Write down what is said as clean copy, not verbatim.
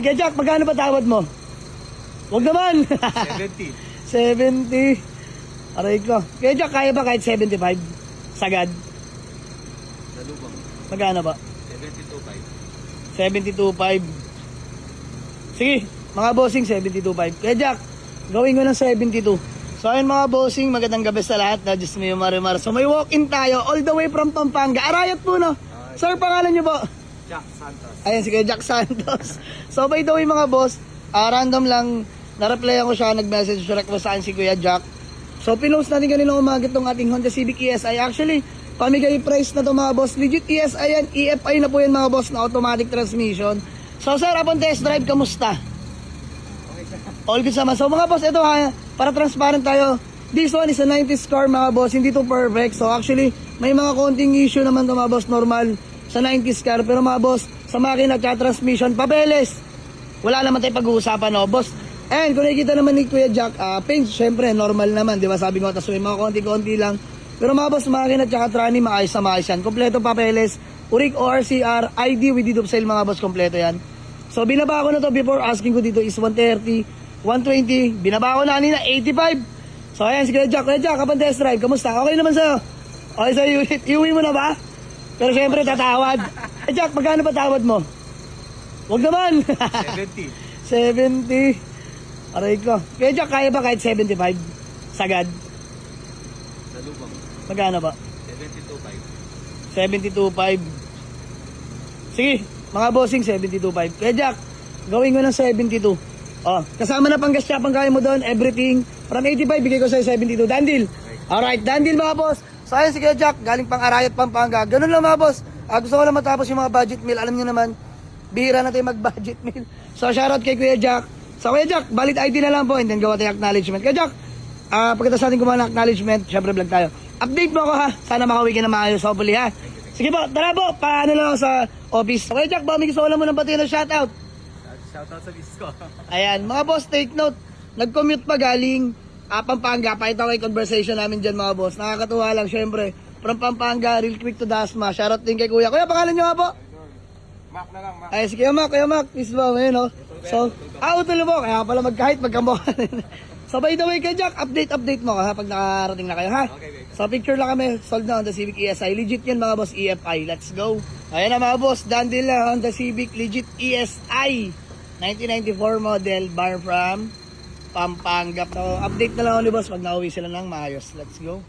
Kaya Jack, magkano pa tawad mo? Huwag naman. 70. 70. Aray ko. Kaya Jack, kaya ba kahit 75? Sagad. Sa lubang. Magkano ba? 72.5. 72.5. Sige, mga bossing, 72.5. Kaya Jack, gawin ko ng 72. So ayun mga bossing, magandang gabi sa lahat na Diyos mo yung marimar. So may walk-in tayo all the way from Pampanga. Arayat po no? Sir, pangalan nyo po? Jack Santos. Ayan, sige, Jack Santos. So by the way mga boss, random lang, na-replyan ko siya, nag-message siya kung saan si Kuya Jack. So pinost natin kanina umaga itong ating Honda Civic ESI. Actually, pamigay price na to mga boss. Legit ESI yan, EFI na po yan mga boss na automatic transmission. So sir, upon test drive, kamusta? Okay, sir. All good sama. So mga boss, ito ha, para transparent tayo. This one is a 90s car mga boss, hindi to perfect. So actually, may mga konting issue naman to mga boss, normal sa 90s car. Pero mga boss, sa makina at transmission, papeles. Wala naman tayong pag-uusapan no, boss. And kung nakikita naman ni Kuya Jack, paint, syempre, normal naman, di ba? Sabi ko, tapos may mga konti-konti lang. Pero mga boss, makina at trani, maayos na maayos yan. Kompleto papeles, URIC, ORCR, ID with deed of sale mga boss, kompleto yan. So binaba ko na to before, asking ko dito is 130, 120, binaba ko na kanina 85. So ayan si Kuya Jack, kapag test drive, kamusta? Okay naman sa'yo? Okay sa'yo unit, iuwi mo na ba? Pero syempre tatawad. Jack, magkano pa tawad mo? Huwag naman. 70. 70. Aray ko. Kuya Jack, kaya ba kahit 75? Sagad. Sa lubang. Magkano ba? 72.5. 72.5. Sige, mga bossing, 72.5. Kaya Jack, gawin ko ng 72. Oh, kasama na panggas siya, pangkaya mo doon, everything. From 85, bigay ko sa'yo 72. Done deal. Alright, done deal mga boss. So ayun si Kuya Jack, galing pang Arayat, Pampanga. Ganun lang mga boss. Gusto ko lang matapos yung mga budget meal. Alam nyo naman, bihira na tayo mag-budget meal. So shoutout kay Kuya Jack. So Kuya Jack, valid ID na lang po and then gawa tayo acknowledgement. Kuya Jack, pagkatapos natin gumawa ng acknowledgement, syempre vlog tayo. Update mo ako ha. Sana makauwi ka na maayos, hopefully ha. Sige po, tara po, paano lang ako sa office. Kuya Jack, baka may gusto ko lang mo ng pati na shoutout. Shoutout sa miss ko. Ayan, mga boss, take note. Nag-commute pa galing Pampanga. Pakita ko yung conversation namin dyan mga boss. Nakakatuwa lang syempre. From Pampanga, real quick to Dasma. Shoutout din kay Kuya. Kuya, pangalan nyo nga po? Mac na lang, Mac. Ay, sige, Kuya Mac. Peace ba, ngayon, no? So, utulo mo. Kaya pala kahit magkamukha rin. So, by the way, kay Jack, update mo ha pag nakarating na kayo, ha? Okay. So, picture lang kami. Sold na Honda Civic ESI. Legit yan, mga boss, EFI. Let's go. Ayan na, mga boss. Done deal na Honda Civic legit ESI. 1994 model, bar from Pampanga. So, update na lang ako ni boss pag nauwi sila ng maayos. Let's go.